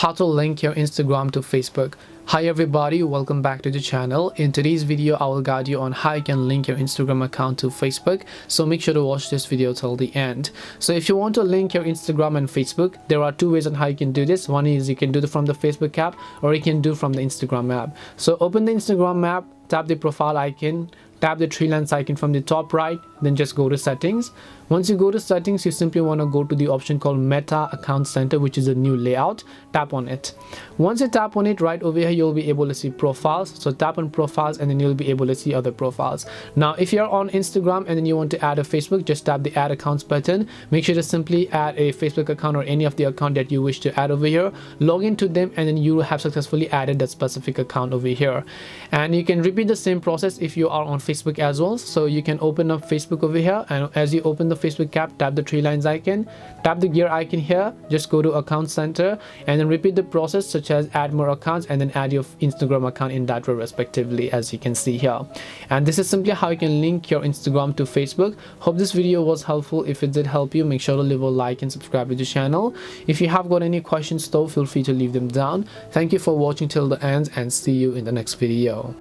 how to link your Instagram to Facebook. Hi everybody, welcome back to the channel. In today's video I will guide you on how you can link your Instagram account to Facebook, so make sure to watch this video till the end. So if you want to link your Instagram and Facebook, there are two ways on how you can do this. One is you can do it from the Facebook app, or you can do from the Instagram app. So open the Instagram app, tap the profile icon, tap the three lines icon from the top right, then just go to settings. Once you go to settings, you simply want to go to the option called Meta Account Center, which is a new layout. Tap on it. Once you tap on it, right over here you'll be able to see profiles. So tap on profiles and then you'll be able to see other profiles. Now if you're on Instagram and then you want to add a Facebook, just tap the add accounts button. Make sure to simply add a Facebook account or any of the account that you wish to add over here. Log into them and then you will have successfully added that specific account over here. And you can repeat the same process if you are on Facebook as well. So you can open up Facebook over here, and as you open the Facebook app, tap the three lines icon, tap the gear icon here, just go to account center and then repeat the process such as add more accounts and then add your Instagram account in that way respectively, as you can see here. And this is simply how you can link your Instagram to Facebook. Hope this video was helpful. If it did help you, make sure to leave a like and subscribe to the channel. If you have got any questions though, feel free to leave them down. Thank you for watching till the end and see you in the next video.